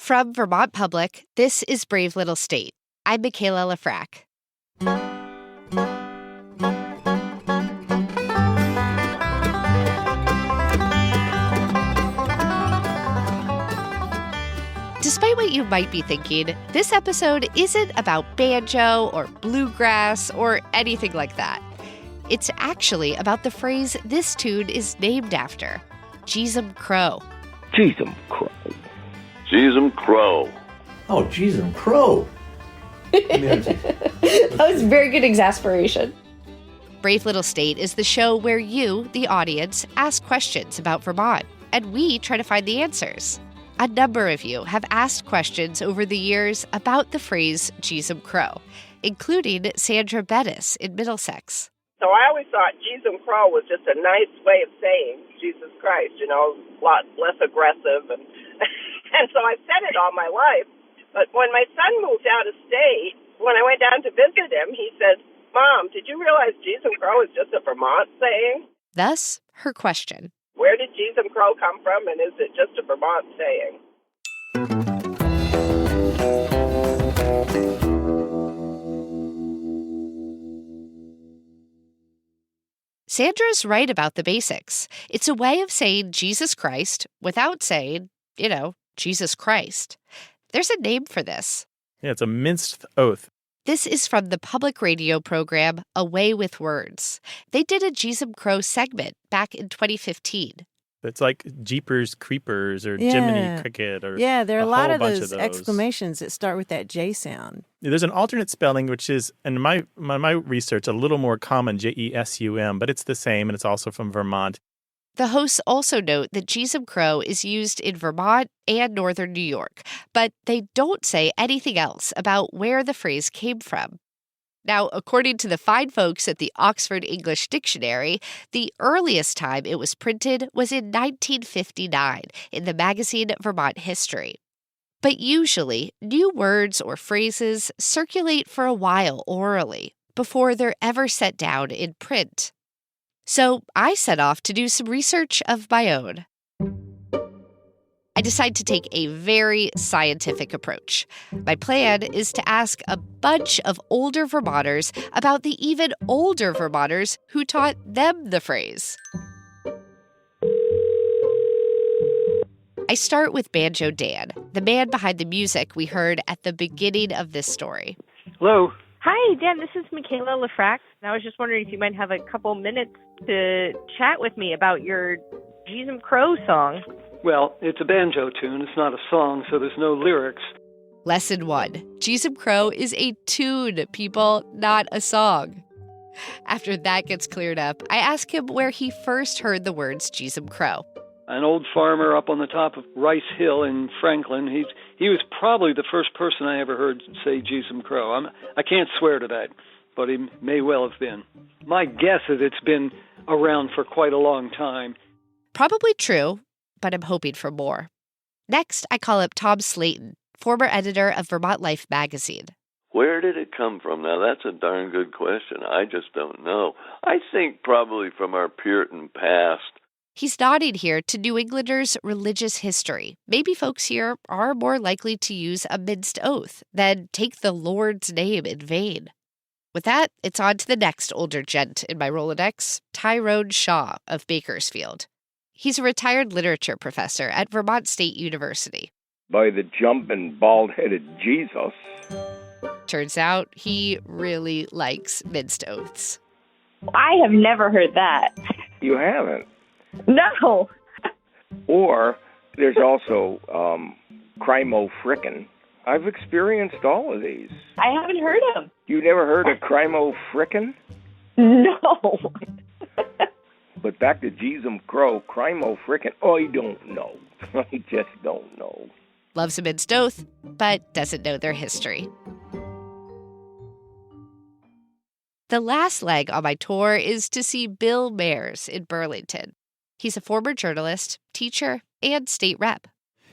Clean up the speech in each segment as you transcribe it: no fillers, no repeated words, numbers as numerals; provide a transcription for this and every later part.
From Vermont Public, this is Brave Little State. I'm Michaela Lafrac. Despite what you might be thinking, this episode isn't about banjo or bluegrass or anything like that. It's actually about the phrase this tune is named after, Jeezum Crow. Jeezum Crow. Jeezum Crow. Oh, Jeezum Crow. That was very good exasperation. Brave Little State is the show where you, the audience, ask questions about Vermont, and we try to find the answers. A number of you have asked questions over the years about the phrase Jeezum Crow, including Sandra Bettis in Middlesex. So I always thought Jeezum Crow was just a nice way of saying Jesus Christ, a lot less aggressive. And, and so I've said it all my life. But when my son moved out of state, when I went down to visit him, he said, "Mom, did you realize Jeezum Crow is just a Vermont saying?" Thus, her question. Where did Jeezum Crow come from, and is it just a Vermont saying? Sandra's right about the basics. It's a way of saying Jesus Christ without saying, Jesus Christ. There's a name for this. Yeah, it's a minced oath. This is from the public radio program Away with Words. They did a Jeezum Crow segment back in 2015. It's like Jeepers Creepers or Jiminy Cricket or there are a lot of those exclamations that start with that J sound. There's an alternate spelling, which is, in my research, a little more common, Jesum, but it's the same, and it's also from Vermont. The hosts also note that Jeezum Crow is used in Vermont and northern New York, but they don't say anything else about where the phrase came from. Now, according to the fine folks at the Oxford English Dictionary, the earliest time it was printed was in 1959 in the magazine Vermont History. But usually, new words or phrases circulate for a while orally before they're ever set down in print. So I set off to do some research of my own. I decided to take a very scientific approach. My plan is to ask a bunch of older Vermonters about the even older Vermonters who taught them the phrase. I start with Banjo Dan, the man behind the music we heard at the beginning of this story. Hello. Hi, Dan. This is Michaela Lafrac. And I was just wondering if you might have a couple minutes to chat with me about your Jeezum Crow song. Well, it's a banjo tune. It's not a song, so there's no lyrics. Lesson 1. Jeezum Crow is a tune, people, not a song. After that gets cleared up, I ask him where he first heard the words Jeezum Crow. An old farmer up on the top of Rice Hill in Franklin, he was probably the first person I ever heard say Jeezum Crow. I can't swear to that, but he may well have been. My guess is it's been around for quite a long time. Probably true, but I'm hoping for more. Next, I call up Tom Slayton, former editor of Vermont Life magazine. Where did it come from? Now, that's a darn good question. I just don't know. I think probably from our Puritan past. He's nodding here to New Englanders' religious history. Maybe folks here are more likely to use a minced oath than take the Lord's name in vain. With that, it's on to the next older gent in my Rolodex, Tyrone Shaw of Bakersfield. He's a retired literature professor at Vermont State University. By the jumping, bald-headed Jesus. Turns out he really likes minced oaths. I have never heard that. You haven't? No. Or there's also Crimo Frickin'. I've experienced all of these. I haven't heard him. You never heard of Crimo Frickin'? No. But back to Jeezum Crow, Crimo Frickin', I don't know. I just don't know. Loves a minced oath, but doesn't know their history. The last leg on my tour is to see Bill Mayers in Burlington. He's a former journalist, teacher, and state rep.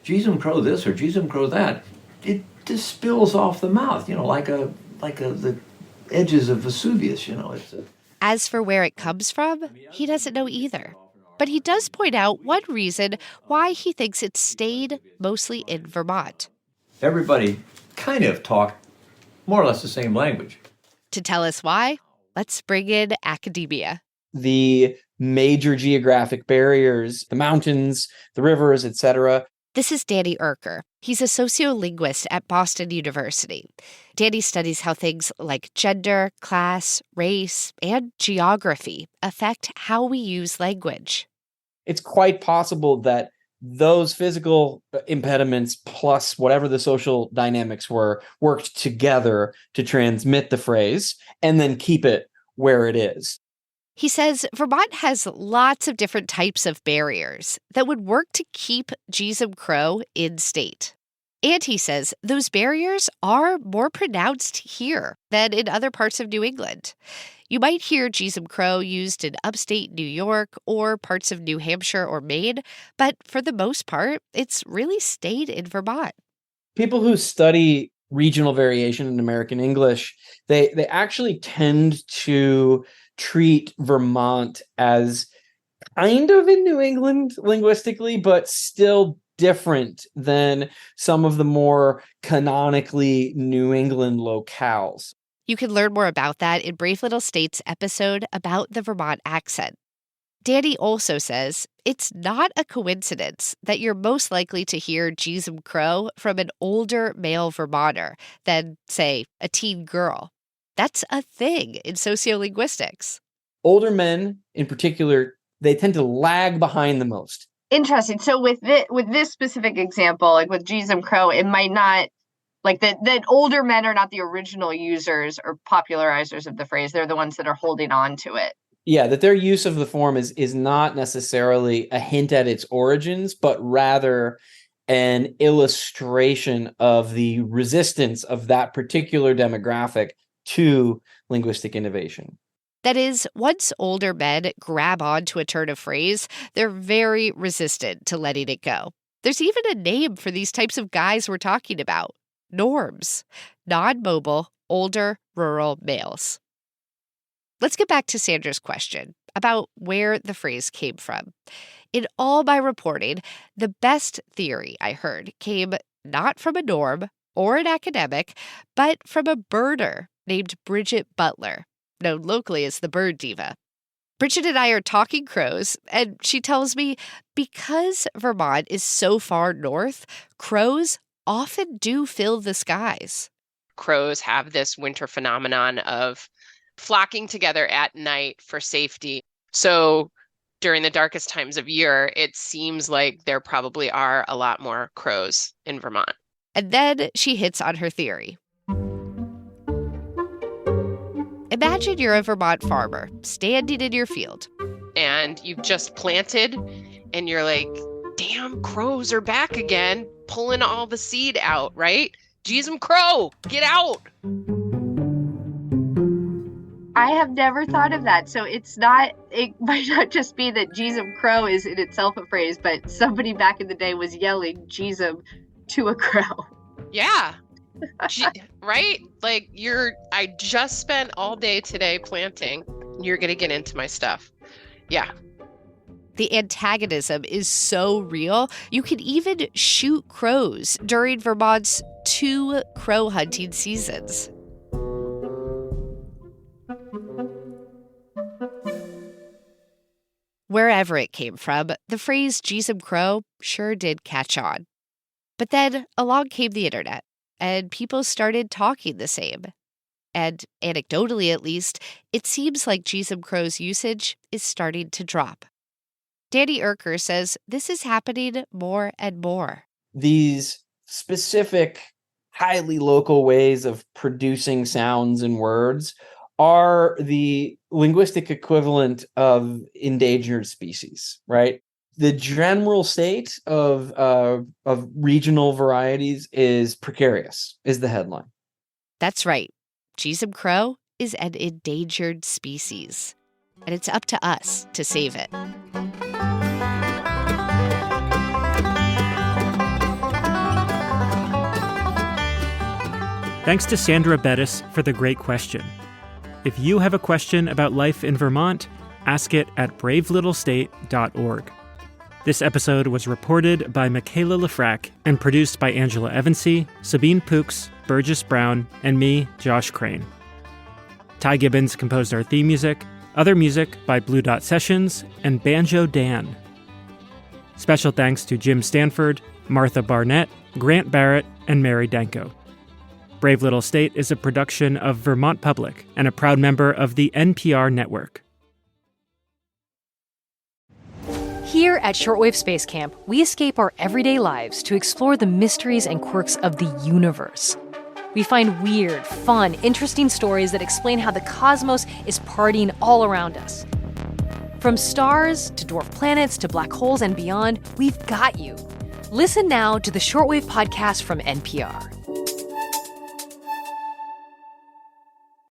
Jeezum Crow this or Jeezum Crow that. It just spills off the mouth, like the edges of Vesuvius, As for where it comes from, he doesn't know either. But he does point out one reason why he thinks it stayed mostly in Vermont. everybody kind of talked more or less the same language. To tell us why, let's bring in academia. The major geographic barriers, the mountains, the rivers, etc. This is Danny Erker. He's a sociolinguist at Boston University. Danny studies how things like gender, class, race, and geography affect how we use language. It's quite possible that those physical impediments plus whatever the social dynamics were worked together to transmit the phrase and then keep it where it is. He says Vermont has lots of different types of barriers that would work to keep Jeezum Crow in state. And he says those barriers are more pronounced here than in other parts of New England. You might hear Jeezum Crow used in upstate New York or parts of New Hampshire or Maine, but for the most part, it's really stayed in Vermont. People who study regional variation in American English, they actually tend to treat Vermont as kind of in New England linguistically, but still different than some of the more canonically New England locales. You can learn more about that in Brave Little State's episode about the Vermont accent. Danny also says it's not a coincidence that you're most likely to hear Jeezum Crow from an older male Vermonter than, say, a teen girl. That's a thing in sociolinguistics. Older men, in particular, they tend to lag behind the most. Interesting. So with this specific example, like with Jeezum Crow, it might not, like that older men are not the original users or popularizers of the phrase. They're the ones that are holding on to it. Yeah, that their use of the form is not necessarily a hint at its origins, but rather an illustration of the resistance of that particular demographic to linguistic innovation. That is, once older men grab onto a turn of phrase, they're very resistant to letting it go. There's even a name for these types of guys we're talking about. Norms. Non-mobile, older, rural males. Let's get back to Sandra's question about where the phrase came from. In all my reporting, the best theory I heard came not from a norm or an academic, but from a birder named Bridget Butler, known locally as the Bird Diva. Bridget and I are talking crows, and she tells me because Vermont is so far north, crows often do fill the skies. Crows have this winter phenomenon of flocking together at night for safety. So during the darkest times of year, it seems like there probably are a lot more crows in Vermont. And then she hits on her theory. Imagine you're a Vermont farmer standing in your field. And you've just planted and you're like, damn, crows are back again, pulling all the seed out, right? Jeezum Crow, get out. I have never thought of that. So it might not just be that Jeezum Crow is in itself a phrase, but somebody back in the day was yelling Jeezum to a crow. Yeah. Right? Like I just spent all day today planting. You're going to get into my stuff. Yeah. The antagonism is so real, you can even shoot crows during Vermont's 2 crow hunting seasons. Wherever it came from, the phrase Jeezum Crow sure did catch on. But then along came the internet, and people started talking the same. And anecdotally at least, it seems like Jeezum Crow's usage is starting to drop. Danny Erker says this is happening more and more. These specific, highly local ways of producing sounds and words are the linguistic equivalent of endangered species, right? The general state of regional varieties is precarious, is the headline. That's right. Jeezum Crow is an endangered species, and it's up to us to save it. Thanks to Sandra Bettis for the great question. If you have a question about life in Vermont, ask it at bravelittlestate.org. This episode was reported by Michaela Lefrak and produced by Angela Evansy, Sabine Pooks, Burgess Brown, and me, Josh Crane. Ty Gibbons composed our theme music, other music by Blue Dot Sessions and Banjo Dan. Special thanks to Jim Stanford, Martha Barnette, Grant Barrett, and Mary Danko. Brave Little State is a production of Vermont Public and a proud member of the NPR Network. Here at Shortwave Space Camp, we escape our everyday lives to explore the mysteries and quirks of the universe. We find weird, fun, interesting stories that explain how the cosmos is partying all around us. From stars to dwarf planets to black holes and beyond, we've got you. Listen now to the Shortwave podcast from NPR.